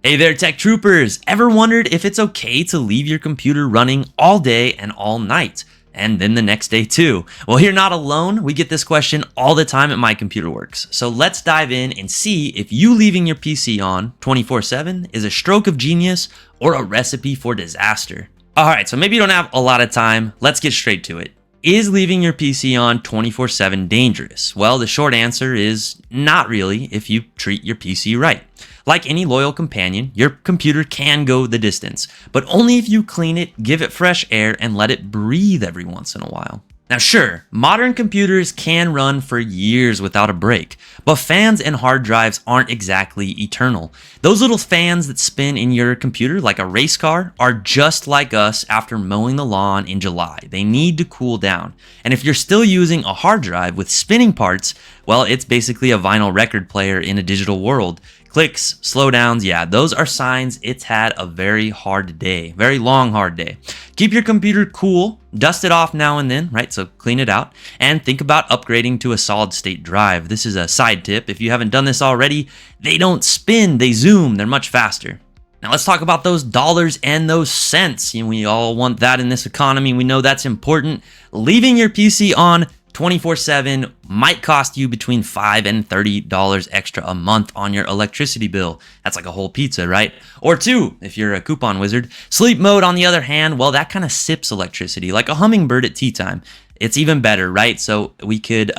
Hey there, tech troopers! Ever wondered if it's okay to leave your computer running all day and all night? And then the next day too? Well, you're not alone. We get this question all the time at My Computer Works. So let's dive in and see if you leaving your PC on 24/7 is a stroke of genius or a recipe for disaster. Alright, so maybe you don't have a lot of time. Let's get straight to it. Is leaving your PC on 24/7 dangerous? Well, the short answer is not really if you treat your PC right. Like any loyal companion, your computer can go the distance, but only if you clean it, give it fresh air, and let it breathe every once in a while. Now sure, modern computers can run for years without a break, but fans and hard drives aren't exactly eternal. Those little fans that spin in your computer like a race car are just like us after mowing the lawn in July. They need to cool down. And if you're still using a hard drive with spinning parts, well, it's basically a vinyl record player in a digital world. Clicks, slowdowns, yeah, those are signs it's had a very hard day, very long, hard day. Keep your computer cool, dust it off now and then, right? So clean it out, and think about upgrading to a solid state drive. This is a side tip. If you haven't done this already, they don't spin, they zoom, they're much faster. Now let's talk about those dollars and those cents. We all want that in this economy. We know that's important. Leaving your PC on 24/7 might cost you between $5 and $30 extra a month on your electricity bill. That's like a whole pizza, right? Or two, if you're a coupon wizard. Sleep mode, on the other hand, well, that kind of sips electricity like a hummingbird at tea time. It's even better, right? So we could,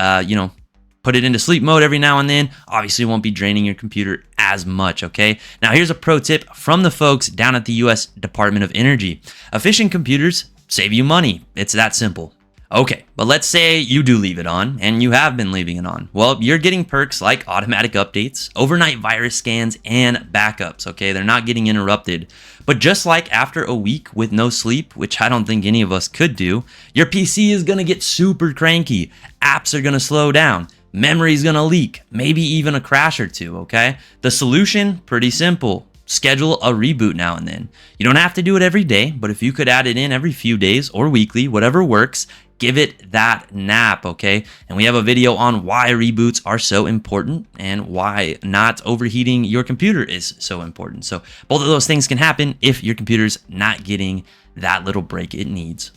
put it into sleep mode every now and then. Obviously, it won't be draining your computer as much, okay? Now, here's a pro tip from the folks down at the US Department of Energy. Efficient computers save you money. It's that simple. Okay, but let's say you do leave it on, and you have been leaving it on. Well, you're getting perks like automatic updates, overnight virus scans, and backups, okay? They're not getting interrupted. But just like after a week with no sleep, which I don't think any of us could do, your PC is gonna get super cranky. Apps are gonna slow down. Memory's gonna leak, maybe even a crash or two, okay? The solution, pretty simple. Schedule a reboot now and then. You don't have to do it every day, but if you could add it in every few days or weekly, whatever works, give it that nap, okay? And we have a video on why reboots are so important and why not overheating your computer is so important. So both of those things can happen if your computer's not getting that little break it needs.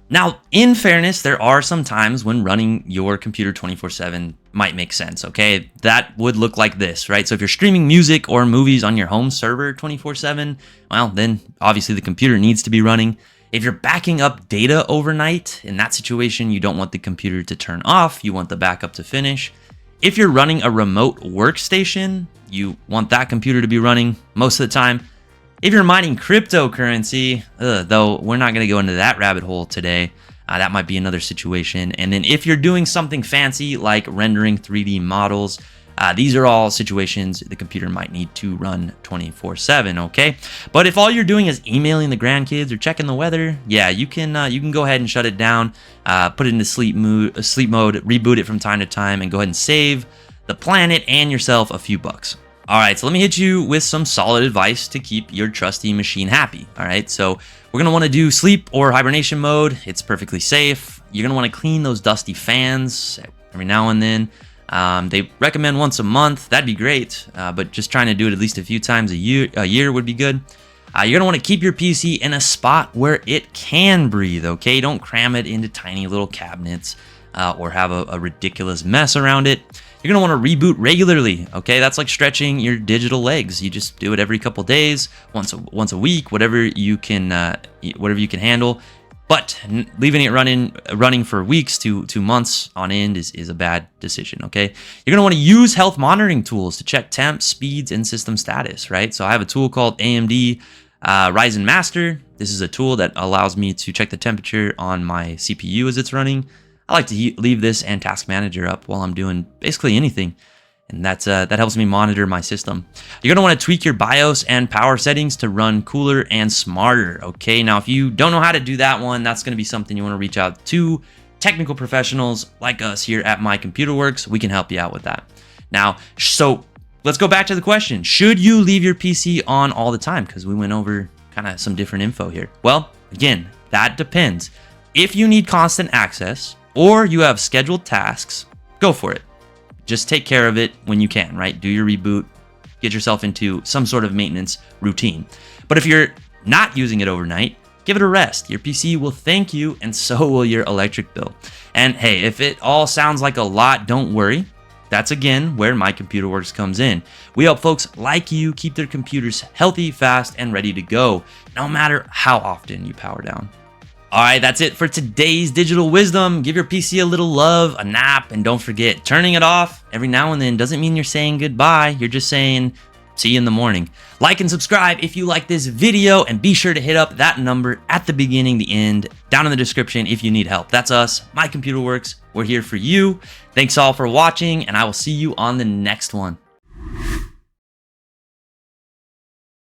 Now, in fairness, there are some times when running your computer 24/7 might make sense, okay? That would look like this, right? So if you're streaming music or movies on your home server 24/7, well, then obviously the computer needs to be running. If you're backing up data overnight, in that situation, you don't want the computer to turn off. You want the backup to finish. If you're running a remote workstation, you want that computer to be running most of the time. If you're mining cryptocurrency, though we're not going to go into that rabbit hole today, that might be another situation. And then if you're doing something fancy like rendering 3D models, these are all situations the computer might need to run 24/7, okay? But if all you're doing is emailing the grandkids or checking the weather, yeah, you can go ahead and shut it down, put it into sleep mode, reboot it from time to time, and go ahead and save the planet and yourself a few bucks. All right, so let me hit you with some solid advice to keep your trusty machine happy. All right, so we're gonna want to do sleep or hibernation mode. It's perfectly safe. You're gonna want to clean those dusty fans every now and then. They recommend once a month. That'd be great, but just trying to do it at least a few times a year would be good. You're gonna want to keep your PC in a spot where it can breathe, okay? Don't cram it into tiny little cabinets or have a ridiculous mess around it. You're gonna want to reboot regularly, okay? That's like stretching your digital legs. You just do it every couple days, once a week, whatever you can handle. But leaving it running for weeks to months on end is a bad decision, okay? You're gonna want to use health monitoring tools to check temps, speeds, and system status, right? So I have a tool called AMD Ryzen Master. This is a tool that allows me to check the temperature on my CPU as it's running. I like to leave this and Task Manager up while I'm doing basically anything, and that helps me monitor my system. You're gonna want to tweak your BIOS and power settings to run cooler and smarter, okay? Now, if you don't know how to do that one, that's gonna be something you want to reach out to technical professionals like us here at My Computer Works. We can help you out with that. Now, so let's go back to the question. Should you leave your PC on all the time? Because we went over kind of some different info here. Well, again, that depends. If you need constant access, or you have scheduled tasks, go for it. Just take care of it when you can, right? Do your reboot, get yourself into some sort of maintenance routine. But if you're not using it overnight, give it a rest. Your PC will thank you, and so will your electric bill. And hey, if it all sounds like a lot, don't worry. That's again where My Computer Works comes in. We help folks like you keep their computers healthy, fast, and ready to go, no matter how often you power down. All right, that's it for today's digital wisdom. Give your PC a little love, a nap, and don't forget, turning it off every now and then doesn't mean you're saying goodbye. You're just saying, see you in the morning. Like and subscribe if you like this video, and be sure to hit up that number at the beginning, the end, down in the description if you need help. That's us, My Computer Works. We're here for you. Thanks all for watching, and I will see you on the next one.